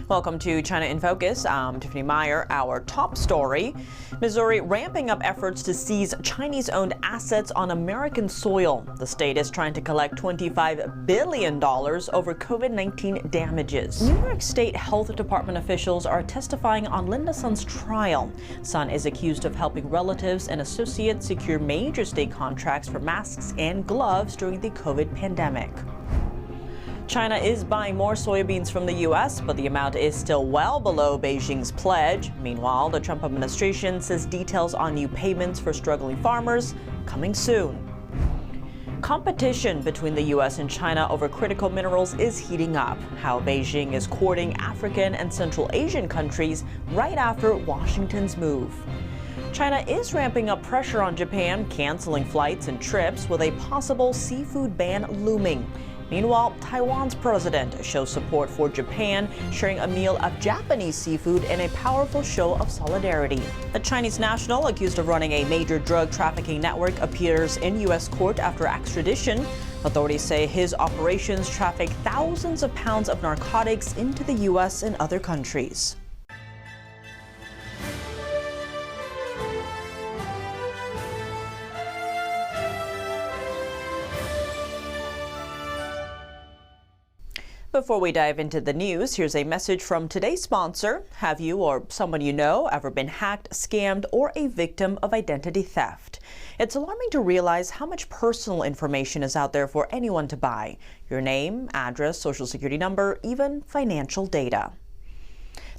Welcome to China in Focus. I'm Tiffany Meyer. Our top story: Missouri ramping up efforts to seize Chinese-owned assets on American soil. The state is trying to collect $25 billion over COVID-19 damages. New York State Health Department officials are testifying on Linda Sun's trial. Sun is accused of helping relatives and associates secure major state contracts for masks and gloves during the COVID pandemic. China is buying more soybeans from the U.S., but the amount is still well below Beijing's pledge. Meanwhile, the Trump administration says details on new payments for struggling farmers coming soon. Competition between the U.S. and China over critical minerals is heating up. How Beijing is courting African and Central Asian countries right after Washington's move. China is ramping up pressure on Japan, canceling flights and trips with a possible seafood ban looming. Meanwhile, Taiwan's president shows support for Japan, sharing a meal of Japanese seafood in a powerful show of solidarity. A Chinese national accused of running a major drug trafficking network appears in U.S. court after extradition. Authorities say his operations traffic thousands of pounds of narcotics into the U.S. and other countries. Before we dive into the news, here's a message from today's sponsor. Have you or someone you know ever been hacked, scammed, or a victim of identity theft? It's alarming to realize how much personal information is out there for anyone to buy. Your name, address, social security number, even financial data.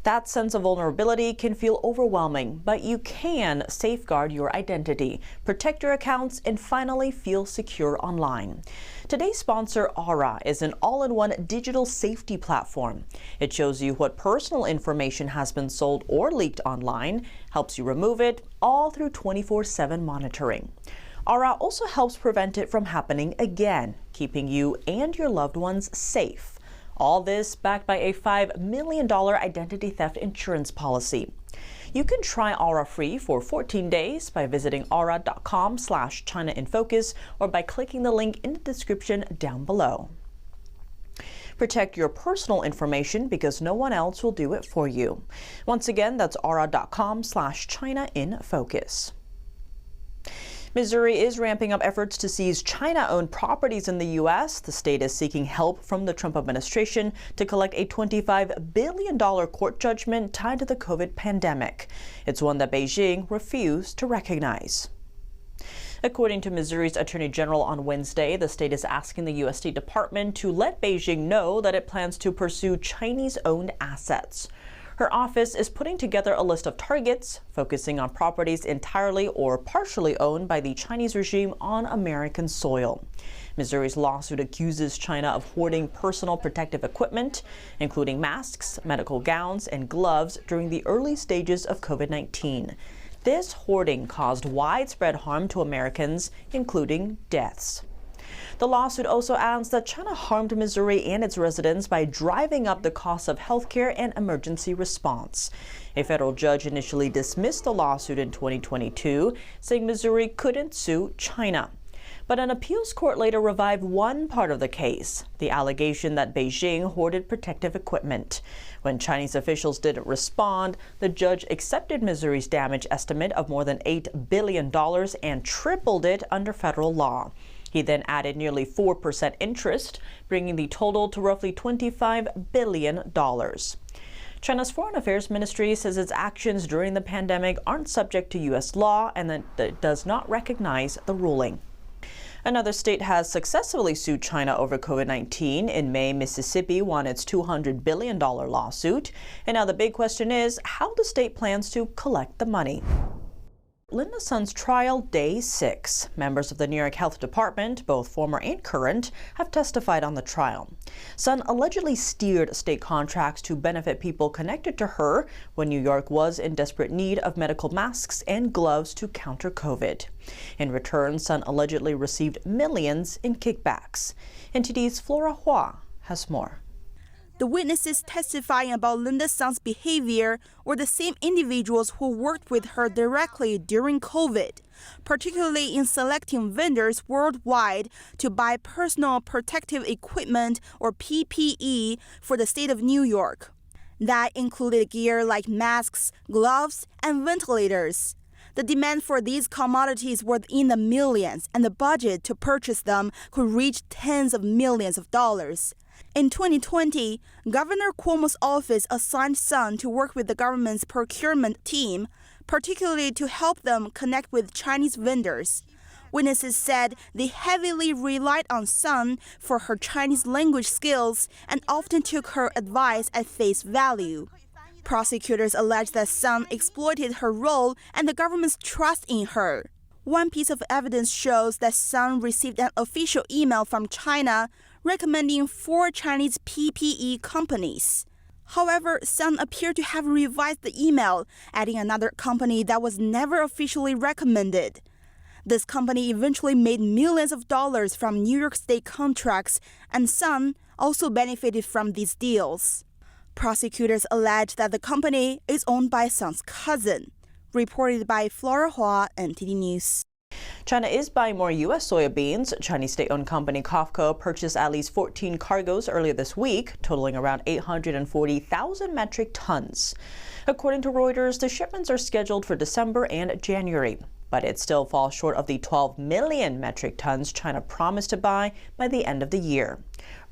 That sense of vulnerability can feel overwhelming, but you can safeguard your identity, protect your accounts, and finally feel secure online. Today's sponsor, Aura, is an all-in-one digital safety platform. It shows you what personal information has been sold or leaked online, helps you remove it, all through 24/7 monitoring. Aura also helps prevent it from happening again, keeping you and your loved ones safe. All this backed by a $5 million identity theft insurance policy. You can try Aura free for 14 days by visiting aura.com/ChinaInFocus or by clicking the link in the description down below. Protect your personal information because no one else will do it for you. Once again, that's aura.com/ChinaInFocus. Missouri is ramping up efforts to seize China-owned properties in the U.S. The state is seeking help from the Trump administration to collect a $25 billion court judgment tied to the COVID pandemic. It's one that Beijing refused to recognize. According to Missouri's Attorney General on Wednesday, the state is asking the U.S. State Department to let Beijing know that it plans to pursue Chinese-owned assets. Her office is putting together a list of targets, focusing on properties entirely or partially owned by the Chinese regime on American soil. Missouri's lawsuit accuses China of hoarding personal protective equipment, including masks, medical gowns, and gloves during the early stages of COVID-19. This hoarding caused widespread harm to Americans, including deaths. The lawsuit also adds that China harmed Missouri and its residents by driving up the cost of health care and emergency response. A federal judge initially dismissed the lawsuit in 2022, saying Missouri couldn't sue China. But an appeals court later revived one part of the case, the allegation that Beijing hoarded protective equipment. When Chinese officials didn't respond, the judge accepted Missouri's damage estimate of more than $8 billion and tripled it under federal law. He then added nearly 4% interest, bringing the total to roughly $25 billion. China's Foreign Affairs Ministry says its actions during the pandemic aren't subject to U.S. law and that it does not recognize the ruling. Another state has successfully sued China over COVID-19. In May, Mississippi won its $200 billion lawsuit. And now the big question is how the state plans to collect the money. Linda Sun's trial, day 6. Members of the New York Health Department, both former and current, have testified on the trial. Sun allegedly steered state contracts to benefit people connected to her when New York was in desperate need of medical masks and gloves to counter COVID. In return, Sun allegedly received millions in kickbacks. NTD's Flora Hua has more. The witnesses testifying about Linda Sun's behavior were the same individuals who worked with her directly during COVID, particularly in selecting vendors worldwide to buy personal protective equipment or PPE for the state of New York. That included gear like masks, gloves, and ventilators. The demand for these commodities was in the millions, and the budget to purchase them could reach tens of millions of dollars. In 2020, Governor Cuomo's office assigned Sun to work with the government's procurement team, particularly to help them connect with Chinese vendors. Witnesses said they heavily relied on Sun for her Chinese language skills and often took her advice at face value. Prosecutors allege that Sun exploited her role and the government's trust in her. One piece of evidence shows that Sun received an official email from China recommending 4 Chinese PPE companies. However, Sun appeared to have revised the email, adding another company that was never officially recommended. This company eventually made millions of dollars from New York State contracts, and Sun also benefited from these deals. Prosecutors allege that the company is owned by Sun's cousin. Reported by Flora Hua, NTD News. China is buying more U.S. soybeans. Chinese state-owned company COFCO purchased at least 14 cargoes earlier this week, totaling around 840,000 metric tons. According to Reuters, the shipments are scheduled for December and January, but it still falls short of the 12 million metric tons China promised to buy by the end of the year.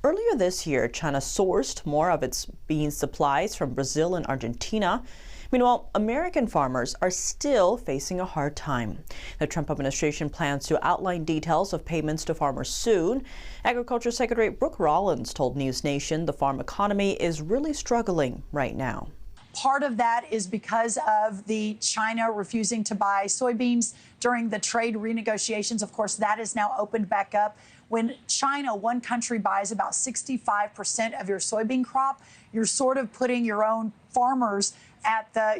Earlier this year, China sourced more of its bean supplies from Brazil and Argentina. Meanwhile, American farmers are still facing a hard time. The Trump administration plans to outline details of payments to farmers soon. Agriculture Secretary Brooke Rollins told News Nation the farm economy is really struggling right now. Part of that is because of the China refusing to buy soybeans during the trade renegotiations. Of course, that is now opened back up. When China, one country, buys about 65% of your soybean crop, you're sort of putting your own farmers at the,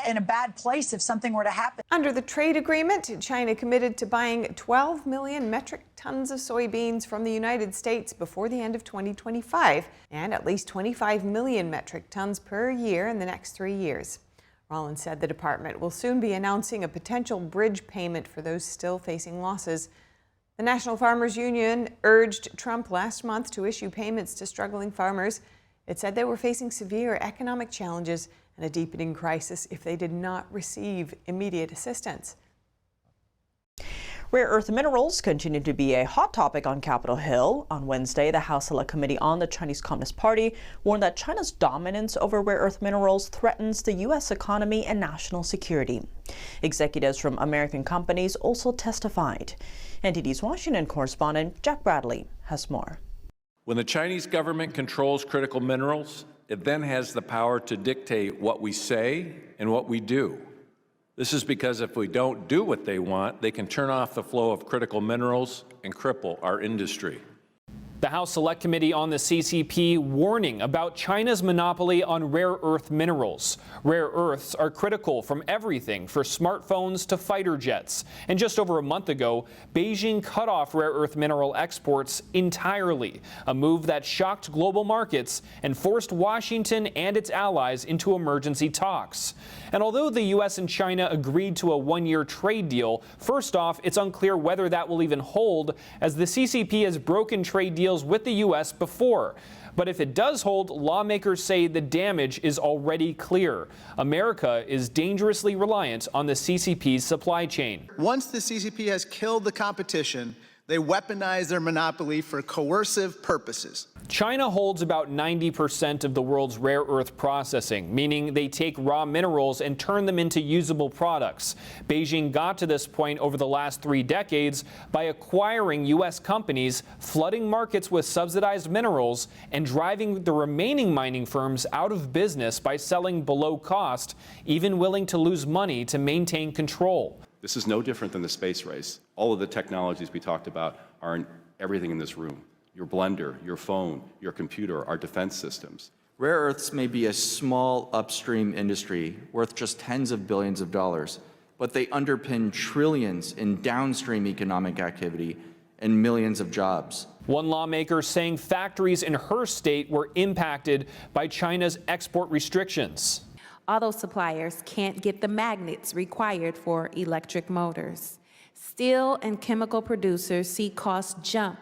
in a bad place if something were to happen. Under the trade agreement, China committed to buying 12 million metric tons of soybeans from the United States before the end of 2025 and at least 25 million metric tons per year in the next 3 years. Rollins said the department will soon be announcing a potential bridge payment for those still facing losses. The National Farmers Union urged Trump last month to issue payments to struggling farmers. It said they were facing severe economic challenges and a deepening crisis if they did not receive immediate assistance. Rare earth minerals continue to be a hot topic on Capitol Hill. On Wednesday, the House Select Committee on the Chinese Communist Party warned that China's dominance over rare earth minerals threatens the U.S. economy and national security. Executives from American companies also testified. NTD's Washington correspondent Jack Bradley has more. When the Chinese government controls critical minerals, it then has the power to dictate what we say and what we do. This is because if we don't do what they want, they can turn off the flow of critical minerals and cripple our industry. The House Select Committee on the CCP warning about China's monopoly on rare earth minerals. Rare earths are critical from everything for smartphones to fighter jets. And just over a month ago, Beijing cut off rare earth mineral exports entirely, a move that shocked global markets and forced Washington and its allies into emergency talks. And although the U.S. and China agreed to a one-year trade deal, first off, it's unclear whether that will even hold, as the CCP has broken trade deals with the U.S. before. But if it does hold, lawmakers say the damage is already clear. America is dangerously reliant on the CCP's supply chain. Once the CCP has killed the competition, they weaponize their monopoly for coercive purposes. China holds about 90% of the world's rare earth processing, meaning they take raw minerals and turn them into usable products. Beijing got to this point over the last 3 decades by acquiring U.S. companies, flooding markets with subsidized minerals, and driving the remaining mining firms out of business by selling below cost, even willing to lose money to maintain control. This is no different than the space race. All of the technologies we talked about are in everything in this room. Your blender, your phone, your computer, our defense systems. Rare earths may be a small upstream industry worth just tens of billions of dollars, but they underpin trillions in downstream economic activity and millions of jobs. One lawmaker saying factories in her state were impacted by China's export restrictions. Auto suppliers can't get the magnets required for electric motors. Steel and chemical producers see costs jump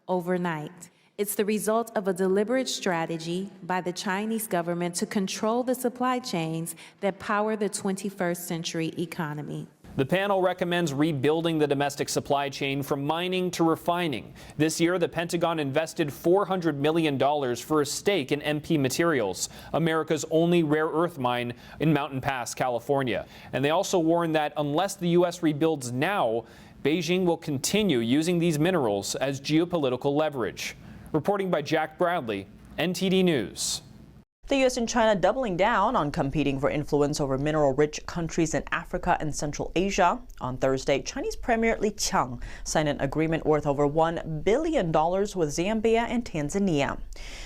overnight. It's the result of a deliberate strategy by the Chinese government to control the supply chains that power the 21st century economy. The panel recommends rebuilding the domestic supply chain from mining to refining. This year, the Pentagon invested $400 million for a stake in MP Materials, America's only rare earth mine in Mountain Pass, California. And they also warn that unless the U.S. rebuilds now, Beijing will continue using these minerals as geopolitical leverage. Reporting by Jack Bradley, NTD News. The U.S. and China doubling down on competing for influence over mineral-rich countries in Africa and Central Asia. On Thursday, Chinese Premier Li Qiang signed an agreement worth over $1 billion with Zambia and Tanzania.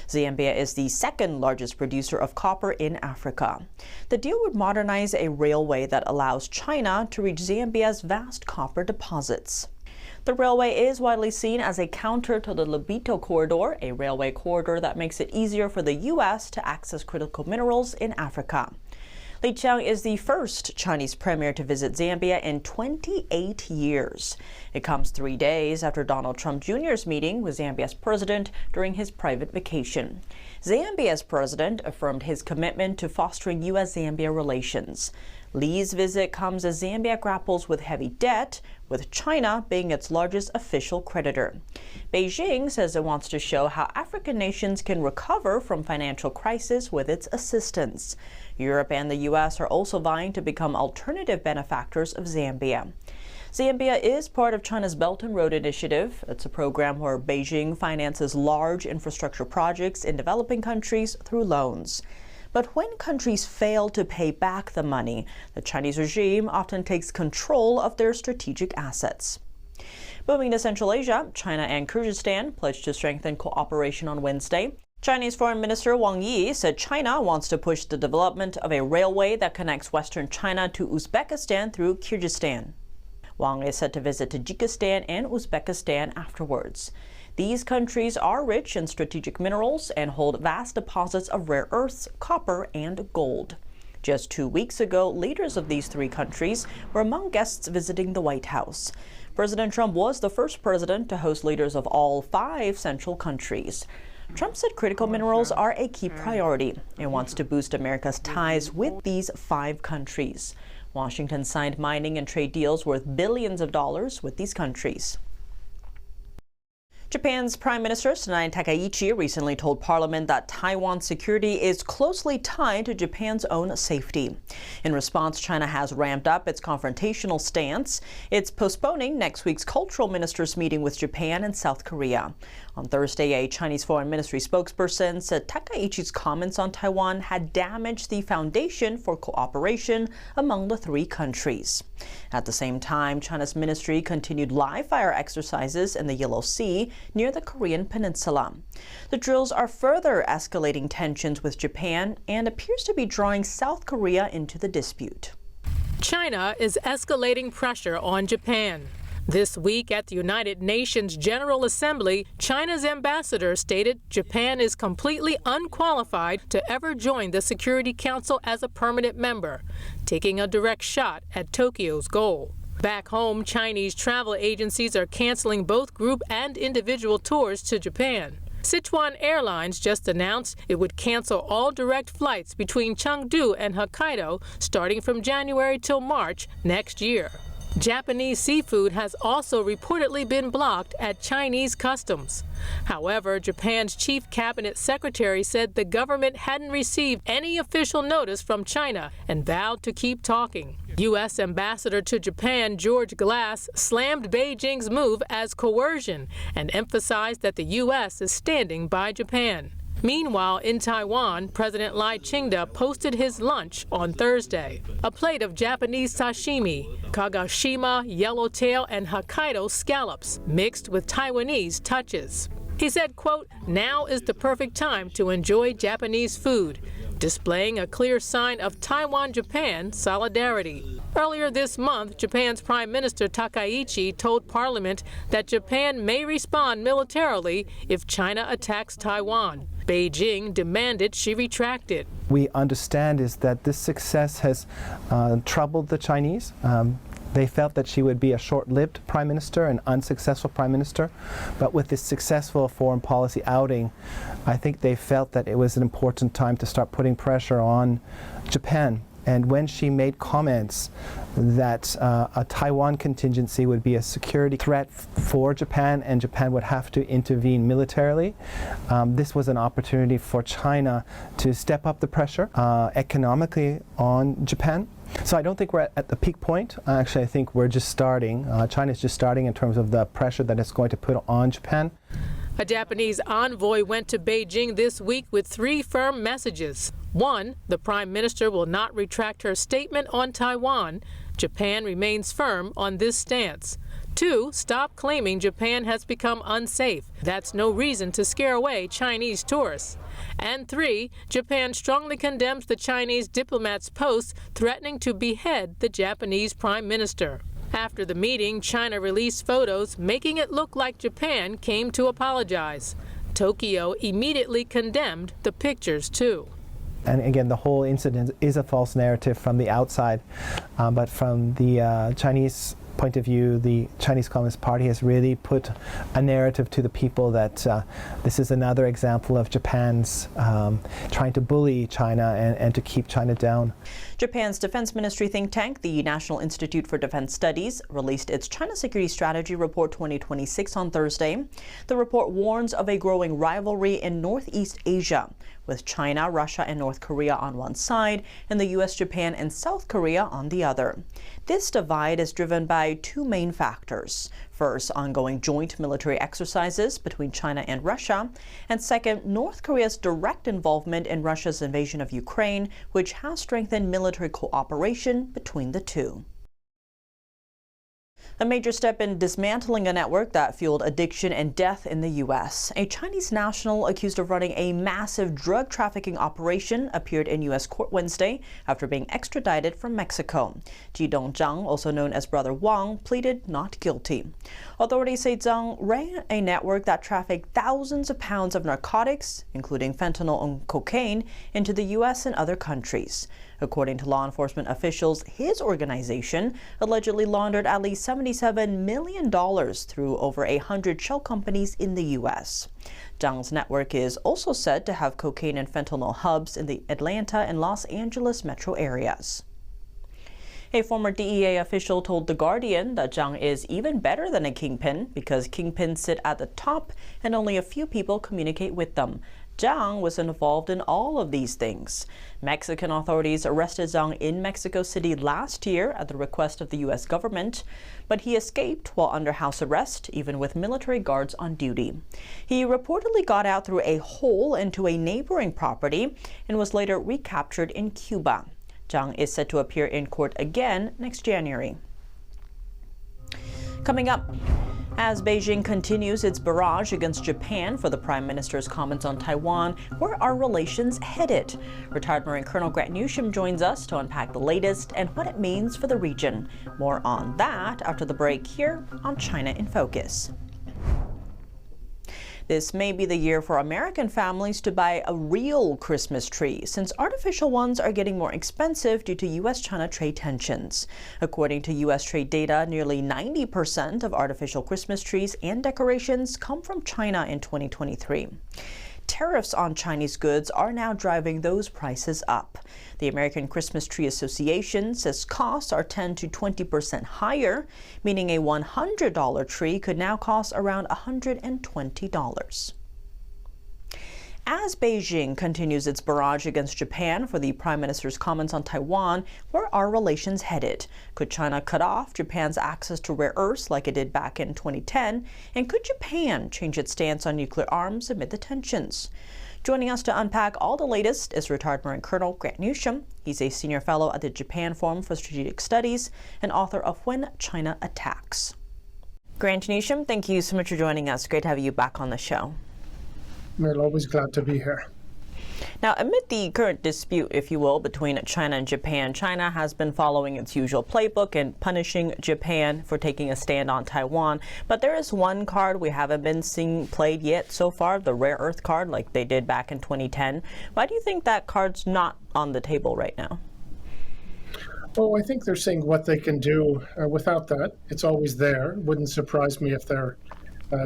Zambia is the second largest producer of copper in Africa. The deal would modernize a railway that allows China to reach Zambia's vast copper deposits. The railway is widely seen as a counter to the Lobito Corridor, a railway corridor that makes it easier for the U.S. to access critical minerals in Africa. Li Qiang is the first Chinese premier to visit Zambia in 28 years. It comes 3 days after Donald Trump Jr.'s meeting with Zambia's president during his private vacation. Zambia's president affirmed his commitment to fostering U.S.-Zambia relations. Li's visit comes as Zambia grapples with heavy debt, with China being its largest official creditor. Beijing says it wants to show how African nations can recover from financial crisis with its assistance. Europe and the U.S. are also vying to become alternative benefactors of Zambia. Zambia is part of China's Belt and Road Initiative. It's a program where Beijing finances large infrastructure projects in developing countries through loans. But when countries fail to pay back the money, the Chinese regime often takes control of their strategic assets. Moving to Central Asia, China and Kyrgyzstan pledged to strengthen cooperation on Wednesday. Chinese Foreign Minister Wang Yi said China wants to push the development of a railway that connects western China to Uzbekistan through Kyrgyzstan. Wang is set to visit Tajikistan and Uzbekistan afterwards. These countries are rich in strategic minerals and hold vast deposits of rare earths, copper, and gold. Just 2 weeks ago, leaders of these three countries were among guests visiting the White House. President Trump was the first president to host leaders of all 5 central countries. Trump said critical minerals are a key priority and wants to boost America's ties with these 5 countries. Washington signed mining and trade deals worth billions of dollars with these countries. Japan's Prime Minister Takaichi recently told Parliament that Taiwan's security is closely tied to Japan's own safety. In response, China has ramped up its confrontational stance. It's postponing next week's cultural ministers' meeting with Japan and South Korea. On Thursday, a Chinese Foreign Ministry spokesperson said Takaichi's comments on Taiwan had damaged the foundation for cooperation among the 3 countries. At the same time, China's ministry continued live-fire exercises in the Yellow Sea near the Korean peninsula. The drills are further escalating tensions with Japan and appears to be drawing South Korea into the dispute. China is escalating pressure on Japan. This week at the United Nations General Assembly, China's ambassador stated Japan is completely unqualified to ever join the Security Council as a permanent member, taking a direct shot at Tokyo's goal. Back home, Chinese travel agencies are canceling both group and individual tours to Japan. Sichuan Airlines just announced it would cancel all direct flights between Chengdu and Hokkaido starting from January till March next year. Japanese seafood has also reportedly been blocked at Chinese customs. However, Japan's chief cabinet secretary said the government hadn't received any official notice from China and vowed to keep talking. U.S. Ambassador to Japan George Glass slammed Beijing's move as coercion and emphasized that the U.S. is standing by Japan. Meanwhile, in Taiwan, President Lai Ching-te posted his lunch on Thursday. A plate of Japanese sashimi, Kagoshima, yellowtail, and Hokkaido scallops, mixed with Taiwanese touches. He said, quote, "Now is the perfect time to enjoy Japanese food," displaying a clear sign of Taiwan-Japan solidarity. Earlier this month, Japan's Prime Minister Takaichi told Parliament that Japan may respond militarily if China attacks Taiwan. Beijing demanded she retract it. We understand is that this success has troubled the Chinese. They felt that she would be a short-lived prime minister, an unsuccessful prime minister, but with this successful foreign policy outing, I think they felt that it was an important time to start putting pressure on Japan. And when she made comments that a Taiwan contingency would be a security threat for Japan and Japan would have to intervene militarily, this was an opportunity for China to step up the pressure economically on Japan. So I don't think we're at the peak point. Actually, I think we're just starting. China's just starting in terms of the pressure that it's going to put on Japan. A Japanese envoy went to Beijing this week with 3 firm messages. 1, the prime minister will not retract her statement on Taiwan. Japan remains firm on this stance. 2, stop claiming Japan has become unsafe. That's no reason to scare away Chinese tourists. And 3, Japan strongly condemns the Chinese diplomat's post threatening to behead the Japanese prime minister. After the meeting, China released photos making it look like Japan came to apologize. Tokyo immediately condemned the pictures, too. And again, the whole incident is a false narrative from the outside, but from the Chinese point of view, the Chinese Communist Party has really put a narrative to the people that this is another example of Japan's trying to bully China and to keep China down. Japan's defense ministry think tank, the National Institute for Defense Studies, released its China Security Strategy Report 2026 on Thursday. The report warns of a growing rivalry in Northeast Asia, with China, Russia, and North Korea on one side, and the U.S., Japan, and South Korea on the other. This divide is driven by 2 main factors. First, ongoing joint military exercises between China and Russia, and second, North Korea's direct involvement in Russia's invasion of Ukraine, which has strengthened military cooperation between the two. A major step in dismantling a network that fueled addiction and death in the U.S. A Chinese national accused of running a massive drug trafficking operation appeared in U.S. court Wednesday after being extradited from Mexico. Jidong Zhang, also known as Brother Wang, pleaded not guilty. Authorities say Zhang ran a network that trafficked thousands of pounds of narcotics, including fentanyl and cocaine, into the U.S. and other countries. According to law enforcement officials, his organization allegedly laundered at least $77 million through over 100 shell companies in the U.S. Zhang's network is also said to have cocaine and fentanyl hubs in the Atlanta and Los Angeles metro areas. A former DEA official told The Guardian that Zhang is even better than a kingpin because kingpins sit at the top and only a few people communicate with them. Zhang was involved in all of these things. Mexican authorities arrested Zhang in Mexico City last year at the request of the U.S. government, but he escaped while under house arrest, even with military guards on duty. He reportedly got out through a hole into a neighboring property and was later recaptured in Cuba. Zhang is set to appear in court again next January. Coming up, as Beijing continues its barrage against Japan for the Prime Minister's comments on Taiwan, where are relations headed? Retired Marine Colonel Grant Newsham joins us to unpack the latest and what it means for the region. More on that after the break here on China in Focus. This may be the year for American families to buy a real Christmas tree, since artificial ones are getting more expensive due to U.S.-China trade tensions. According to U.S. trade data, nearly 90% of artificial Christmas trees and decorations come from China in 2023. Tariffs on Chinese goods are now driving those prices up. The American Christmas Tree Association says costs are 10 to 20% higher, meaning a $100 tree could now cost around $120. As Beijing continues its barrage against Japan for the Prime Minister's comments on Taiwan, where are relations headed? Could China cut off Japan's access to rare earths like it did back in 2010? And could Japan change its stance on nuclear arms amid the tensions? Joining us to unpack all the latest is retired Marine Colonel Grant Newsham. He's a senior fellow at the Japan Forum for Strategic Studies and author of When China Attacks. Grant Newsham, thank you so much for joining us. Great to have you back on the show. We're always glad to be here. Now, amid the current dispute, if you will, between China and Japan, China has been following its usual playbook and punishing Japan for taking a stand on Taiwan. But there is one card we haven't been seeing played yet so far, the rare earth card, like they did back in 2010. Why do you think that card's not on the table right now? Oh, I think they're seeing what they can do without that. It's always there. Wouldn't surprise me if they're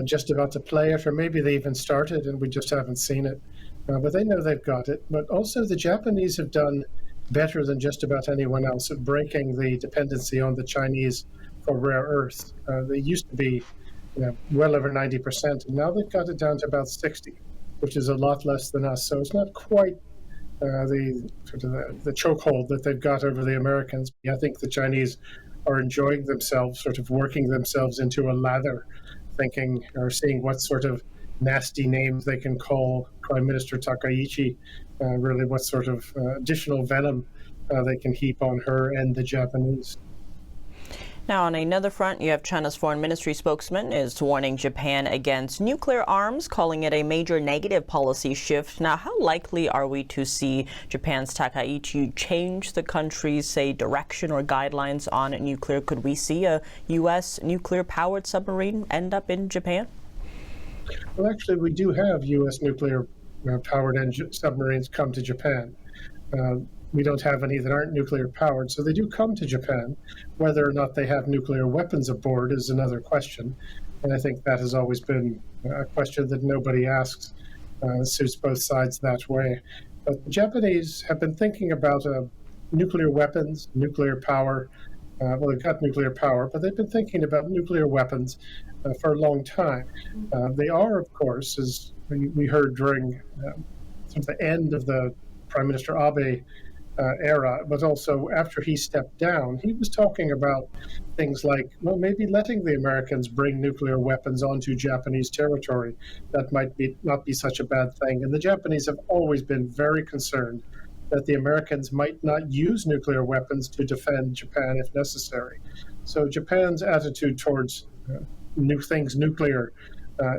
just about to play it, or maybe they even started and we just haven't seen it. But they know they've got it. But also the Japanese have done better than just about anyone else at breaking the dependency on the Chinese for rare earths. They used to be well over 90%, and now they've got it down to about 60, which is a lot less than us. So it's not quite the chokehold that they've got over the Americans. I think the Chinese are enjoying themselves, sort of working themselves into a lather, thinking or seeing what sort of nasty names they can call Prime Minister Takaichi, really what sort of additional venom they can heap on her and the Japanese. Now, on another front, you have China's foreign ministry spokesman is warning Japan against nuclear arms, calling it a major negative policy shift. Now, how likely are we to see Japan's Takaichi change the country's, say, direction or guidelines on nuclear? Could we see a U.S. nuclear-powered submarine end up in Japan? Well, actually, we do have U.S. nuclear-powered submarines come to Japan. We don't have any that aren't nuclear powered, so they do come to Japan. Whether or not they have nuclear weapons aboard is another question, and I think that has always been a question that nobody asks. Suits both sides that way. But the Japanese have been thinking about nuclear weapons, nuclear power. Well, they've got nuclear power, but they've been thinking about nuclear weapons for a long time. They are, of course, as we heard during sort of the end of the Prime Minister Abe era, but also after he stepped down, he was talking about things like, well, maybe letting the Americans bring nuclear weapons onto Japanese territory. That might not be such a bad thing. And the Japanese have always been very concerned that the Americans might not use nuclear weapons to defend Japan if necessary. So Japan's attitude towards nuclear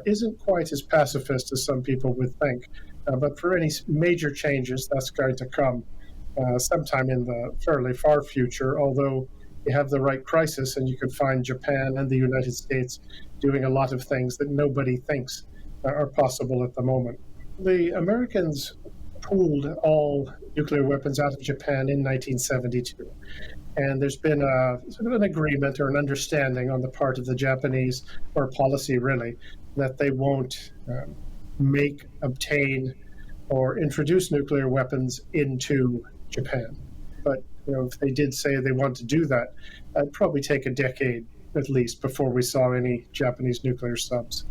isn't quite as pacifist as some people would think. But for any major changes, that's going to come sometime in the fairly far future, although you have the right crisis and you can find Japan and the United States doing a lot of things that nobody thinks are possible at the moment. The Americans pulled all nuclear weapons out of Japan in 1972. And there's been sort of an agreement or an understanding on the part of the Japanese, or policy really, that they won't obtain, or introduce nuclear weapons into Japan. But if they did say they want to do that, it'd probably take a decade at least before we saw any Japanese nuclear subs.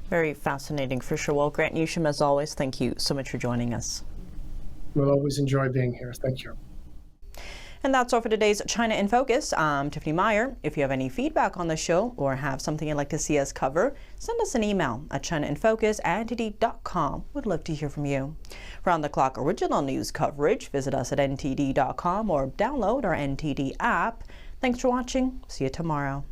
Very fascinating for sure. Well, Grant Newsham, as always, thank you so much for joining us. We'll always enjoy being here. Thank you. And that's all for today's China in Focus. I'm Tiffany Meyer. If you have any feedback on the show or have something you'd like to see us cover, send us an email at chinainfocus@ntd.com. We'd love to hear from you. Round-the-clock original news coverage, visit us at ntd.com or download our NTD app. Thanks for watching. See you tomorrow.